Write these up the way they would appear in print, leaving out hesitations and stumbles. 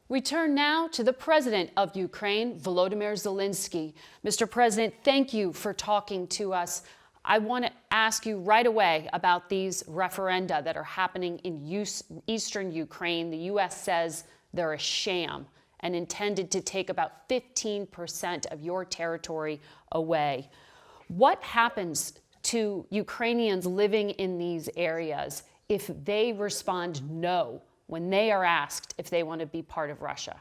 We turn now to the President of Ukraine, Volodymyr Zelenskyy. Mr. President, thank you for talking to us. I want to ask you right away about these referenda that are happening in eastern Ukraine. The U.S. says they're a sham and intended to take about 15% of your territory away. What happens to Ukrainians living in these areas if they respond no when they are asked if they want to be part of Russia?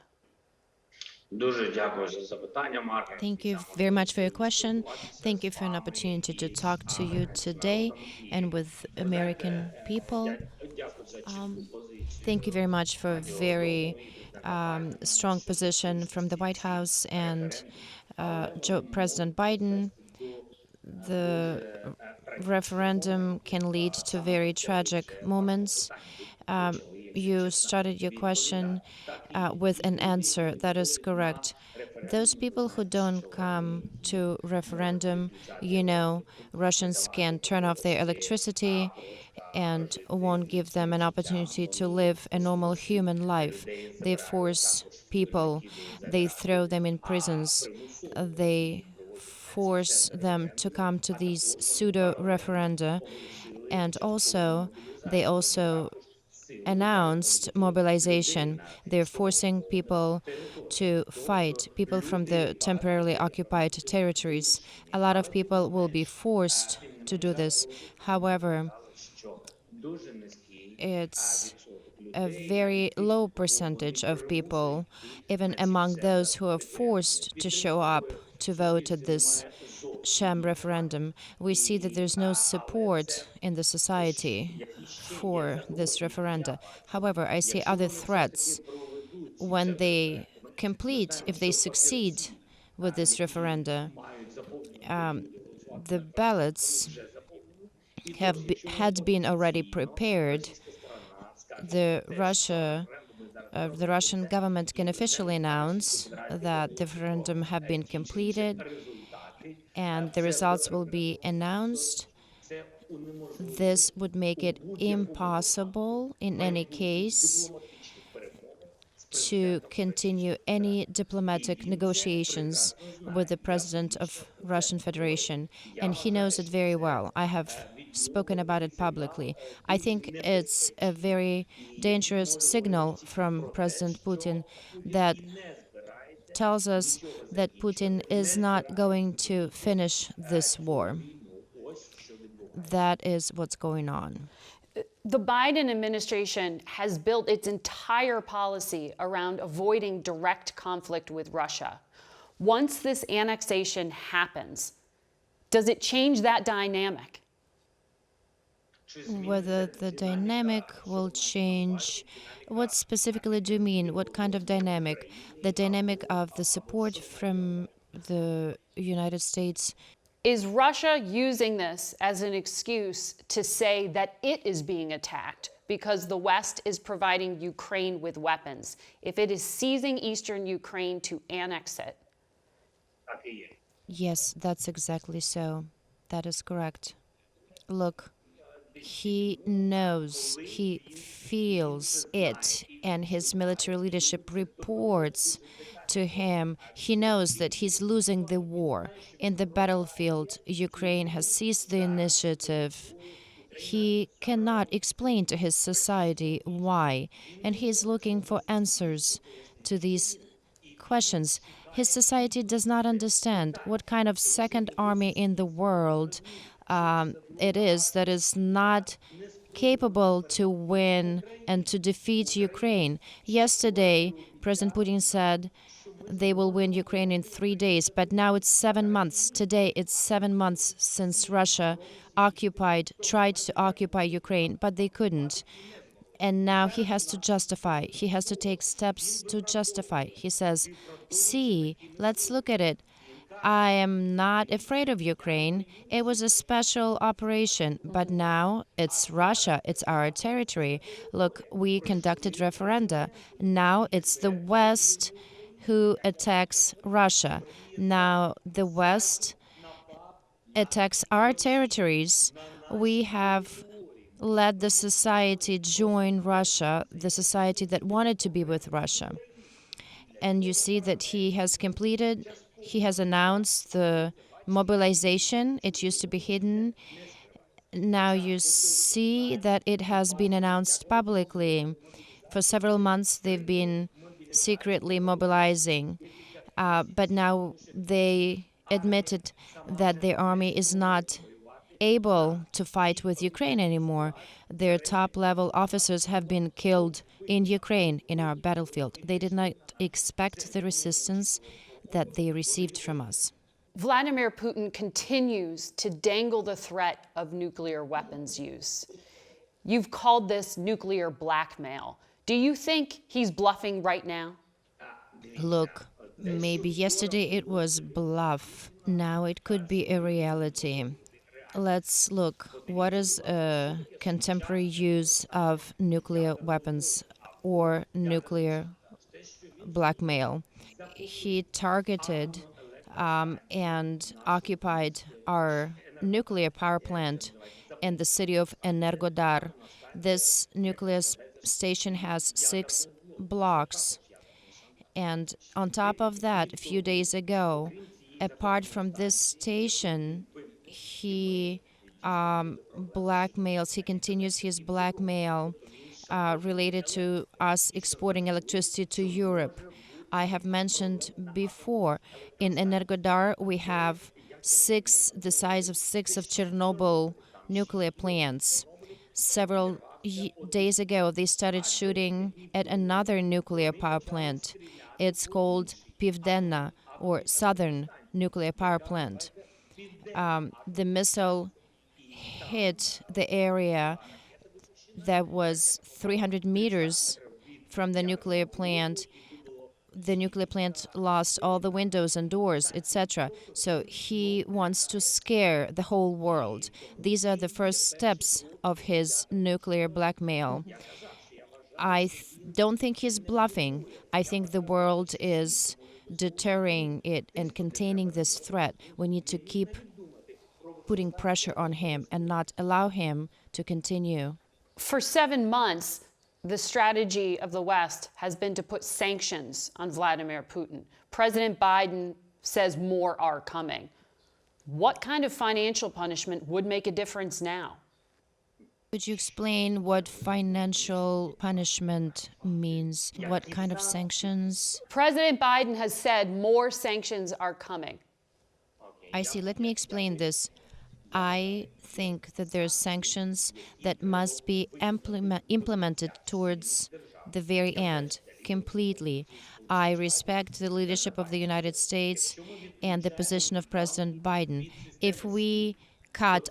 Thank you very much for your question. Thank you for an opportunity to talk to you today and with American people. Thank you very much for a very strong position from the White House and President Biden. The referendum can lead to very tragic moments. You started your question with an answer that is correct. Those people who don't come to referendum, Russians can turn off their electricity and won't give them an opportunity to live a normal human life. They force people, they throw them in prisons, they force them to come to these pseudo-referenda, and they also announced mobilization. They're forcing people to fight, people from the temporarily occupied territories. A lot of people will be forced to do this. However, it's a very low percentage of people, even among those who are forced to show up to vote at this sham referendum. We see that there's no support in the society for this referenda. However, I see other threats. When they complete, if they succeed with this referenda, the ballots had been already prepared. The Russian government can officially announce that the referendum have been completed and the results will be announced. This would make it impossible, in any case, to continue any diplomatic negotiations with the President of Russian Federation, and he knows it very well. I have spoken about it publicly. I think it's a very dangerous signal from President Putin that tells us that Putin is not going to finish this war. That is what's going on. The Biden administration has built its entire policy around avoiding direct conflict with Russia. Once this annexation happens, does it change that dynamic? Whether the dynamic will change, what specifically do you mean? What kind of dynamic? The dynamic of the support from the United States. Is Russia using this as an excuse to say that it is being attacked because the West is providing Ukraine with weapons? If it is seizing eastern Ukraine to annex it? Yes, that's exactly so. That is correct. Look, he knows, he feels it, and his military leadership reports to him. He knows that he's losing the war. In the battlefield, Ukraine has seized the initiative. He cannot explain to his society why, and he's looking for answers to these questions. His society does not understand what kind of second army in the world it is that is not capable to win and to defeat Ukraine. Yesterday, President Putin said they will win Ukraine in 3 days, but now it's 7 months. Today, it's 7 months since Russia tried to occupy Ukraine, but they couldn't. And now he has to justify. He has to take steps to justify. He says, see, let's look at it. I am not afraid of Ukraine. It was a special operation, but now it's Russia. It's our territory. Look, we conducted referenda. Now it's the West who attacks Russia. Now the West attacks our territories. We have let the society join Russia, the society that wanted to be with Russia. And you see that he has announced the mobilization. It used to be hidden. Now you see that it has been announced publicly. For several months, they've been secretly mobilizing. But now they admitted that their army is not able to fight with Ukraine anymore. Their top level officers have been killed in Ukraine, in our battlefield. They did not expect the resistance that they received from us. Vladimir Putin continues to dangle the threat of nuclear weapons use. You've called this nuclear blackmail. Do you think he's bluffing right now? Look, maybe yesterday it was bluff. Now it could be a reality. Let's look. What is a contemporary use of nuclear weapons or nuclear blackmail? He targeted and occupied our nuclear power plant in the city of Energodar. This nuclear station has 6 blocks. And on top of that, a few days ago, apart from this station, he blackmails, he continues his blackmail related to us exporting electricity to Europe. I have mentioned before, in Energodar, we have the size of 6 of Chernobyl nuclear plants. Several days ago, they started shooting at another nuclear power plant. It's called Pivdenna, or Southern Nuclear Power Plant. The missile hit the area that was 300 meters from the nuclear plant. The nuclear plant lost all the windows and doors, etc. So he wants to scare the whole world. These are the first steps of his nuclear blackmail. I don't think he's bluffing. I think the world is deterring it and containing this threat. We need to keep putting pressure on him and not allow him to continue. For 7 months, the strategy of the West has been to put sanctions on Vladimir Putin. President Biden says more are coming. What kind of financial punishment would make a difference now? Could you explain what financial punishment means? What kind of sanctions? President Biden has said more sanctions are coming. I see. Let me explain this. I think that there are sanctions that must be implemented towards the very end, completely. I respect the leadership of the United States and the position of President Biden. If we cut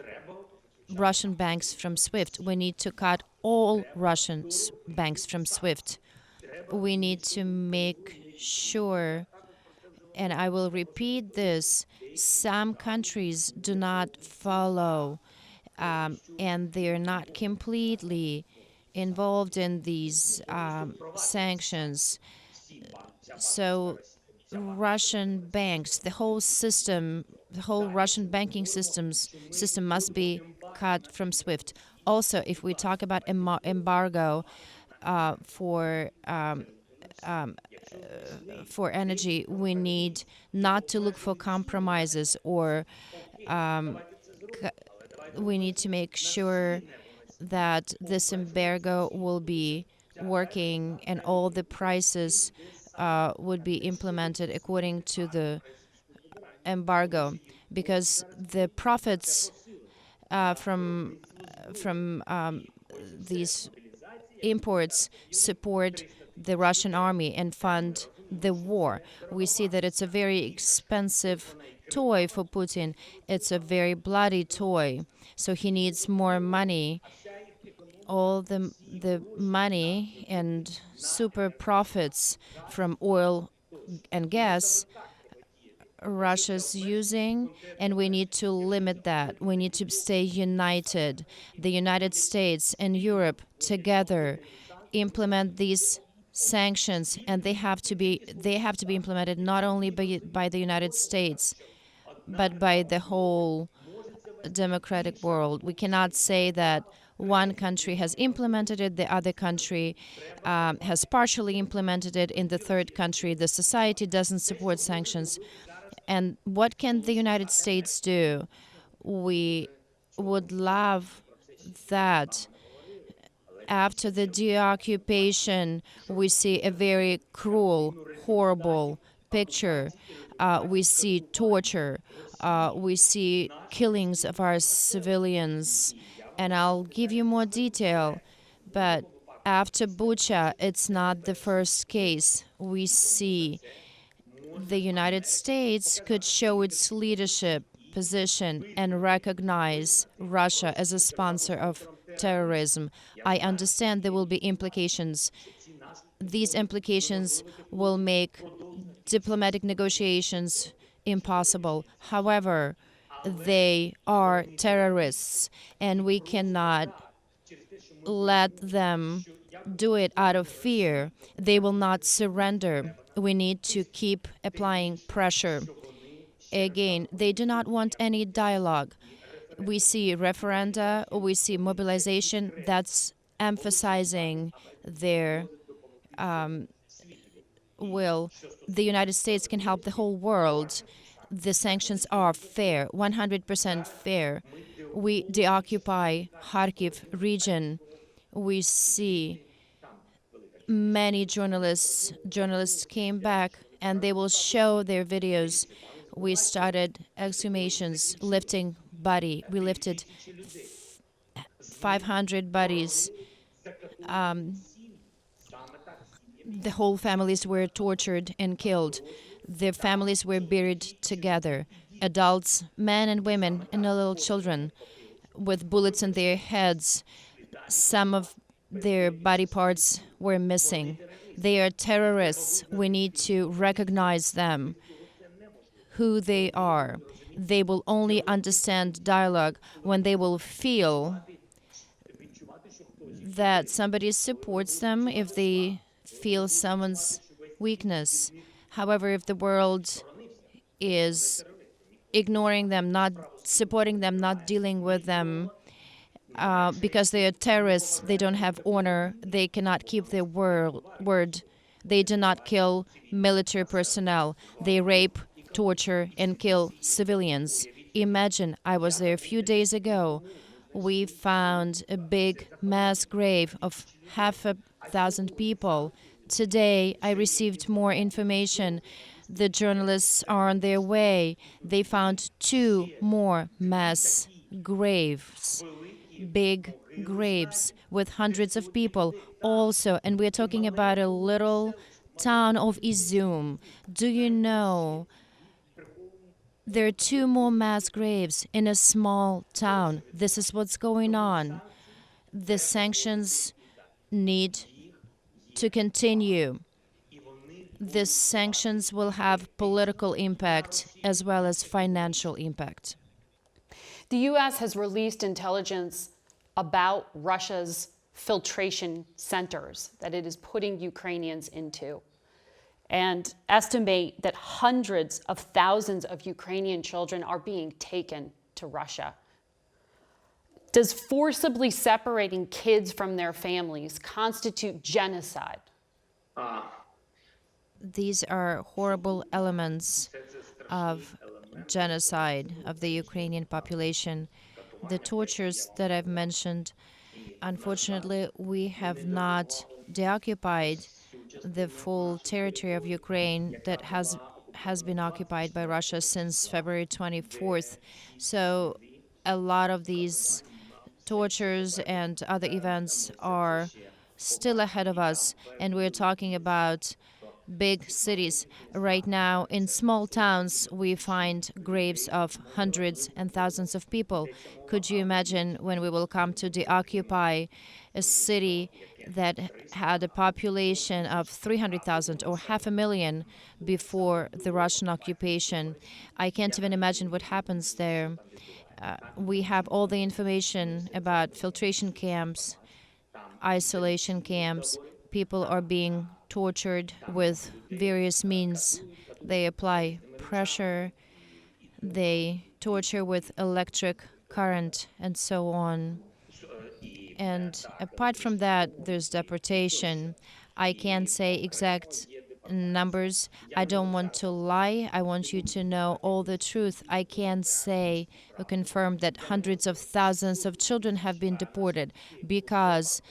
Russian banks from SWIFT, we need to cut all Russian banks from SWIFT. We need to make sure, and I will repeat this, some countries do not follow and they're not completely involved in these sanctions. So Russian banks, the whole system, the whole Russian banking system must be cut from SWIFT. Also, if we talk about embargo for energy, we need not to look for compromises, or we need to make sure that this embargo will be working and all the prices would be implemented according to the embargo, because the profits from these imports support the Russian army and fund the war. We see that it's a very expensive toy for Putin. It's a very bloody toy. So he needs more money. All the money and super profits from oil and gas Russia's using, and we need to limit that. We need to stay united. The United States and Europe together implement these sanctions, and they have to be implemented not only by the United States, but by the whole democratic world. We cannot say that One country has implemented it, the other country has partially implemented it. In the third country, the society doesn't support sanctions. And what can the United States do? We would love that after the deoccupation, we see a very cruel, horrible picture. We see torture. We see killings of our civilians. And I'll give you more detail. But after Bucha, it's not the first case. We see the United States could show its leadership position and recognize Russia as a sponsor of terrorism. I understand there will be implications. These implications will make diplomatic negotiations impossible. However, they are terrorists, and we cannot let them do it out of fear. They will not surrender. We need to keep applying pressure. Again, they do not want any dialogue. We see referenda, we see mobilization that's emphasizing their will. The United States can help the whole world. The sanctions are fair, 100% fair. We deoccupy Kharkiv region. We see many journalists came back and they will show their videos. We started exhumations, lifting body. We lifted 500 bodies. The whole families were tortured and killed. Their families were buried together. Adults, men and women, and little children with bullets in their heads. Some of their body parts were missing. They are terrorists. We need to recognize them, who they are. They will only understand dialogue when they will feel that somebody supports them, if they feel someone's weakness. However, if the world is ignoring them, not supporting them, not dealing with them, because they are terrorists, they don't have honor, they cannot keep their word. They do not kill military personnel. They rape, torture, and kill civilians. Imagine, I was there a few days ago. We found a big mass grave of 1,000 people. Today, I received more information. The journalists are on their way. They found 2 more mass graves, big graves with hundreds of people also. And we're talking about a little town of Izum. Do you know there are 2 more mass graves in a small town? This is what's going on. The sanctions need to continue. The sanctions will have political impact as well as financial impact. The U.S. has released intelligence about Russia's filtration centers that it is putting Ukrainians into, and estimate that hundreds of thousands of Ukrainian children are being taken to Russia. Does forcibly separating kids from their families constitute genocide? These are horrible elements of genocide of the Ukrainian population. The tortures that I've mentioned, unfortunately, we have not deoccupied the full territory of Ukraine that has been occupied by Russia since February 24th. So a lot of these tortures and other events are still ahead of us, and we're talking about big cities. Right now, in small towns, we find graves of hundreds and thousands of people. Could you imagine when we will come to deoccupy a city that had a population of 300,000 or 500,000 before the Russian occupation? I can't even imagine what happens there. We have all the information about filtration camps, isolation camps. People are being tortured with various means. They apply pressure, they torture with electric current, and so on. And apart from that, there's deportation. I can't say exact numbers. I don't want to lie. I want you to know all the truth. I can't say or confirm that hundreds of thousands of children have been deported because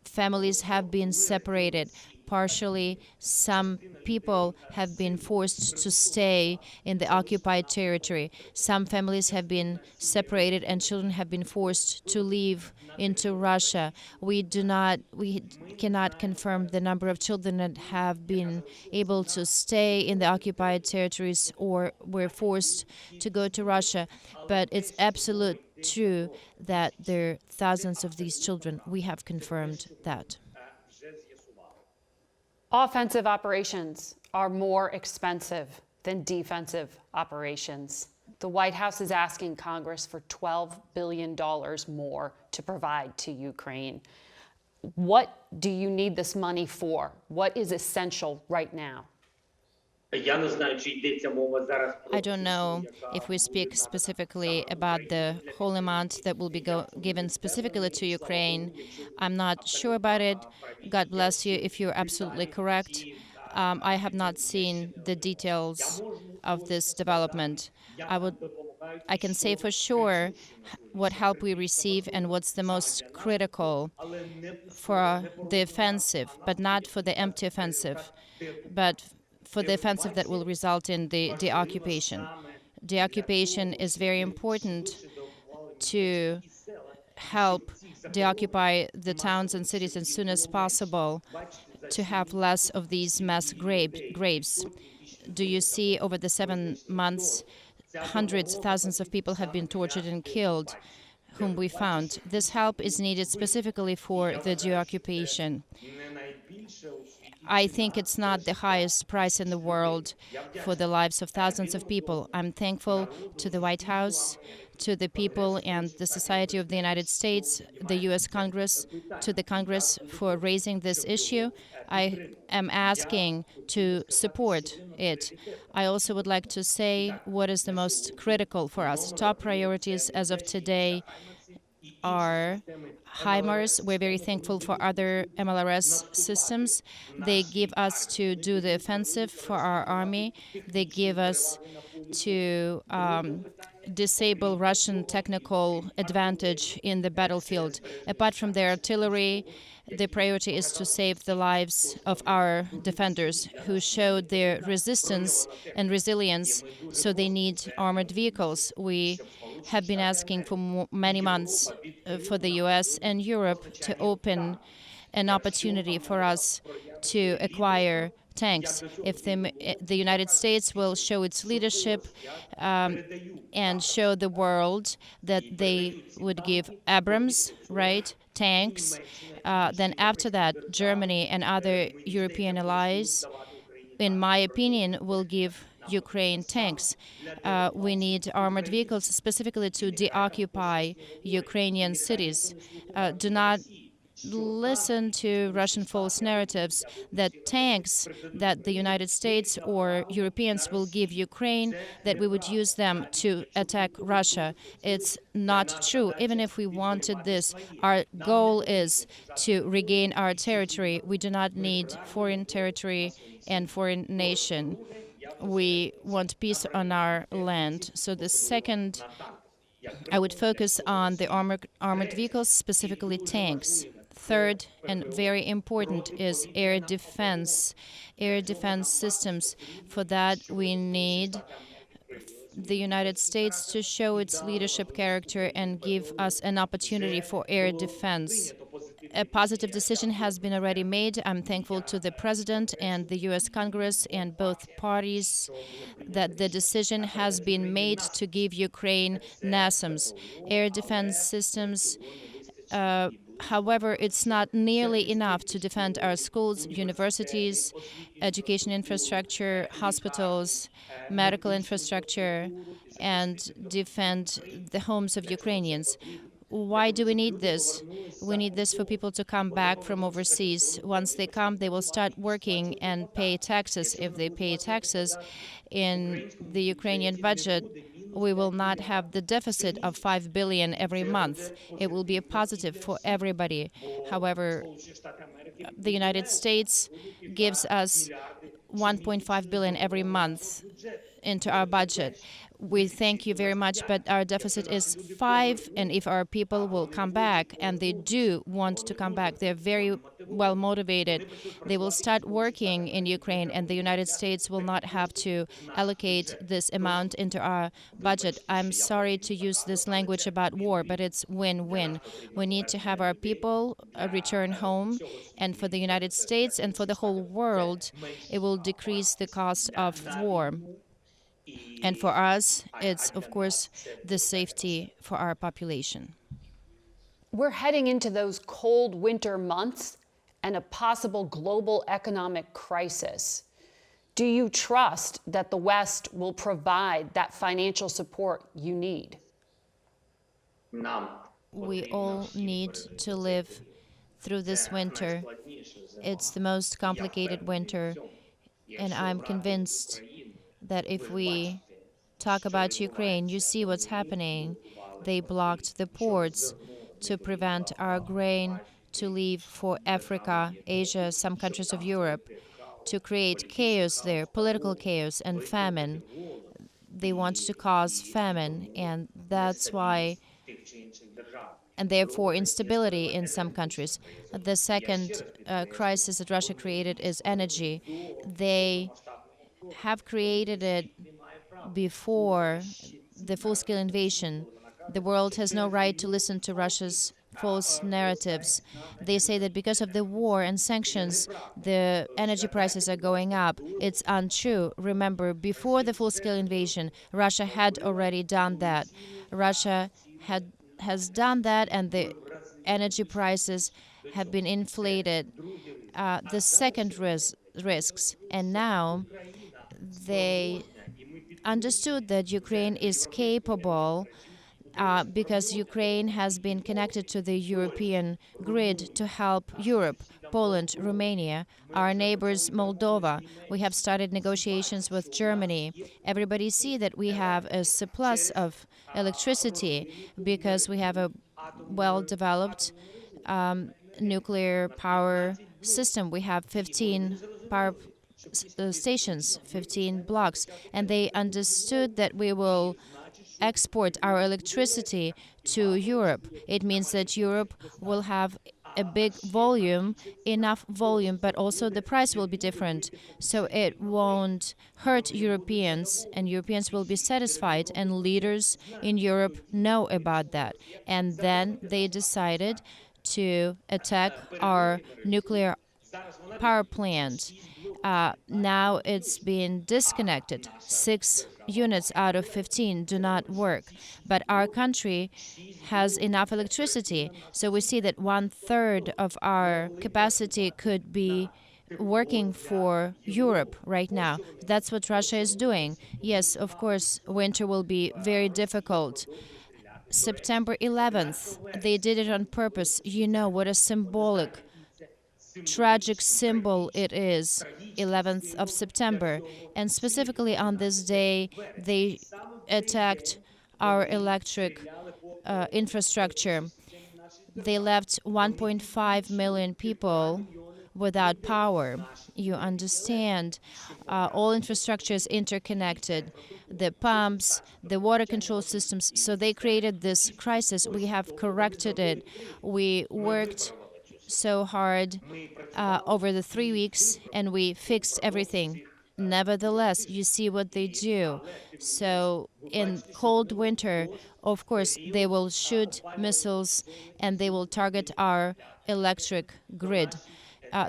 families have been separated. Partially, some people have been forced to stay in the occupied territory. Some families have been separated and children have been forced to leave into Russia. We cannot confirm the number of children that have been able to stay in the occupied territories or were forced to go to Russia. But it's absolute true that there are thousands of these children. We have confirmed that. Offensive operations are more expensive than defensive operations. The White House is asking Congress for $12 billion more to provide to Ukraine. What do you need this money for? What is essential right now? I don't know if we speak specifically about the whole amount that will be given specifically to Ukraine. I'm not sure about it. God bless you if you're absolutely correct. I have not seen the details of this development. I can say for sure what help we receive and what's the most critical for the offensive, but not for the empty offensive, but for the offensive that will result in the occupation. The occupation is very important to help deoccupy the towns and cities as soon as possible, to have less of these mass graves. Do you see over the 7 months, hundreds, thousands of people have been tortured and killed, whom we found. This help is needed specifically for the deoccupation. I think it's not the highest price in the world for the lives of thousands of people. I'm thankful to the White House, to the people and the Society of the United States, the U.S. Congress, to the Congress for raising this issue. I am asking to support it. I also would like to say what is the most critical for us. Top priorities as of today are HIMARS. We're very thankful for other MLRS systems. They give us to do the offensive for our army. They give us to disable Russian technical advantage in the battlefield. Apart from the artillery, the priority is to save the lives of our defenders who showed their resistance and resilience, so they need armored vehicles. We have been asking for many months for the US and Europe to open an opportunity for us to acquire tanks. If the United States will show its leadership and show the world that they would give Abrams, right, tanks, then after that, Germany and other European allies, in my opinion, will give Ukraine tanks. We need armored vehicles specifically to deoccupy Ukrainian cities. Do not listen to Russian false narratives that tanks that the United States or Europeans will give Ukraine, that we would use them to attack Russia. It's not true. Even if we wanted this, our goal is to regain our territory. We do not need foreign territory and foreign nation. We want peace on our land. So the second, I would focus on the armored vehicles, specifically tanks. Third, and very important, is air defense systems. For that, we need the United States to show its leadership character and give us an opportunity for air defense. A positive decision has been already made. I'm thankful to the President and the U.S. Congress and both parties that the decision has been made to give Ukraine NASAMS, air defense systems. However, it's not nearly enough to defend our schools, universities, education infrastructure, hospitals, medical infrastructure, and defend the homes of Ukrainians. Why do we need this? We need this for people to come back from overseas. Once they come, they will start working and pay taxes. If they pay taxes in the Ukrainian budget, We will not have the deficit of 5 billion every month. It will be a positive for everybody. However, the United States gives us 1.5 billion every month into our budget. We thank you very much, but our deficit is 5, and if our people will come back, and they do want to come back, they're very well motivated, they will start working in Ukraine, and the United States will not have to allocate this amount into our budget. I'm sorry to use this language about war, but it's win-win. We need to have our people return home, and for the United States and for the whole world, it will decrease the cost of war. And for us, it's, of course, the safety for our population. We're heading into those cold winter months and a possible global economic crisis. Do you trust that the West will provide that financial support you need? We all need to live through this winter. It's the most complicated winter, and I'm convinced that if we talk about Ukraine, you see what's happening. They blocked the ports to prevent our grain to leave for Africa, Asia, some countries of Europe, to create chaos there, political chaos and famine. They want to cause famine, and that's why, and therefore instability in some countries. The second crisis that Russia created is energy. They have created it before the full-scale invasion. The world has no right to listen to Russia's false narratives. They say that because of the war and sanctions, the energy prices are going up. It's untrue. Remember, before the full-scale invasion, Russia had already done that. Russia has done that, and the energy prices have been inflated. The second risks, and now they understood that Ukraine is capable because Ukraine has been connected to the European grid to help Europe, Poland, Romania, our neighbors, Moldova. We have started negotiations with Germany. Everybody see that we have a surplus of electricity because we have a well-developed nuclear power system. We have 15 power stations, 15 blocks, and they understood that we will export our electricity to Europe. It means that Europe will have a big volume, enough volume, but also the price will be different. So it won't hurt Europeans, and Europeans will be satisfied, and leaders in Europe know about that. And then they decided to attack our nuclear power plant. Now it's been disconnected. 6 units out of 15 do not work. But our country has enough electricity. So we see that 1/3 of our capacity could be working for Europe right now. That's what Russia is doing. Yes, of course, winter will be very difficult. September 11th, they did it on purpose. You know what a symbolic, tragic symbol it is, 11th of September. And specifically on this day, they attacked our electric infrastructure. They left 1.5 million people without power. You understand, all infrastructure is interconnected, the pumps, the water control systems. So they created this crisis. We have corrected it. We worked so hard over the 3 weeks, and we fixed everything. Nevertheless, you see what they do. So in cold winter, of course, they will shoot missiles and they will target our electric grid.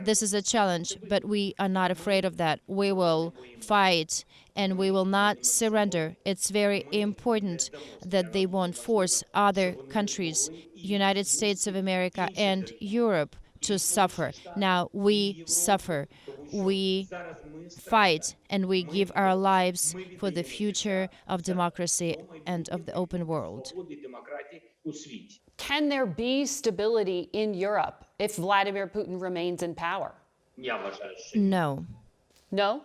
This is a challenge, but we are not afraid of that. We will fight and we will not surrender. It's very important that they won't force other countries, United States of America and Europe, to suffer. Now we suffer. We fight and we give our lives for the future of democracy and of the open world. Can there be stability in Europe if Vladimir Putin remains in power? No. No?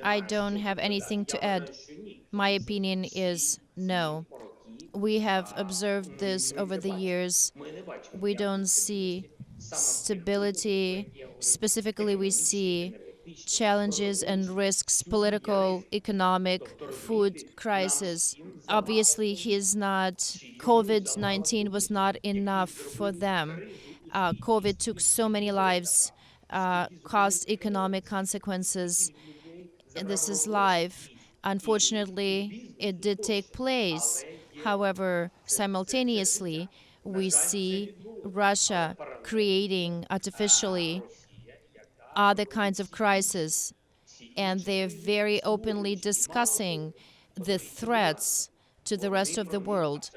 I don't have anything to add. My opinion is no. We have observed this over the years. We don't see stability. Specifically, we see challenges and risks, political, economic, food crisis. Obviously, COVID-19 was not enough for them. COVID took so many lives, caused economic consequences. This is live. Unfortunately, it did take place. However, simultaneously, we see Russia creating artificially other kinds of crises, and they're very openly discussing the threats to the rest of the world.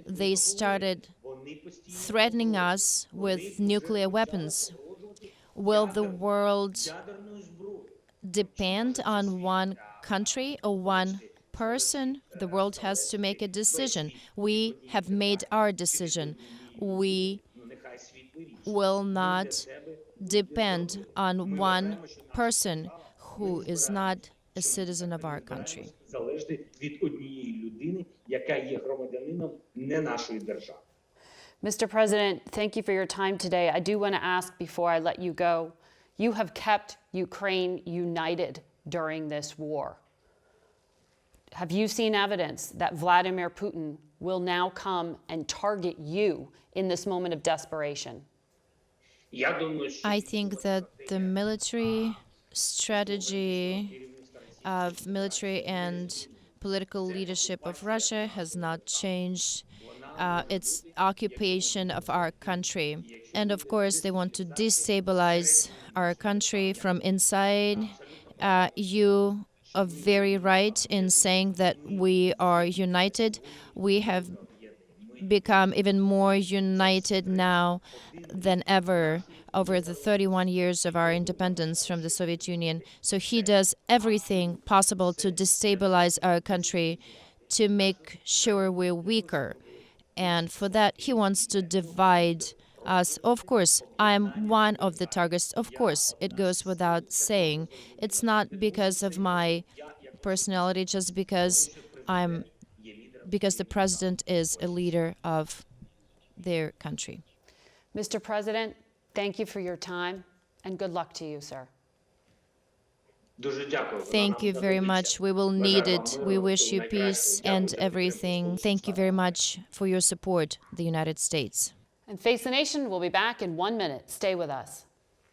They started threatening us with nuclear weapons. Will the world depend on one country or one person? The world has to make a decision. We have made our decision. We will not depend on one person who is not a citizen of our country. Mr. President, thank you for your time today. I do want to ask before I let you go, you have kept Ukraine united during this war. Have you seen evidence that Vladimir Putin will now come and target you in this moment of desperation? I think that the military strategy of military and political leadership of Russia has not changed. Its occupation of our country. And of course, they want to destabilize our country from inside. You are very right in saying that we are united. We have become even more united now than ever over the 31 years of our independence from the Soviet Union. So he does everything possible to destabilize our country, to make sure we're weaker. And for that, he wants to divide us. Of course, I'm one of the targets. Of course, it goes without saying. It's not because of my personality, just because the president is a leader of their country. Mr. President, thank you for your time and good luck to you, sir. Thank you very much. We will need it. We wish you peace and everything. Thank you very much for your support, the United States. And Face the Nation will be back in 1 minute. Stay with us.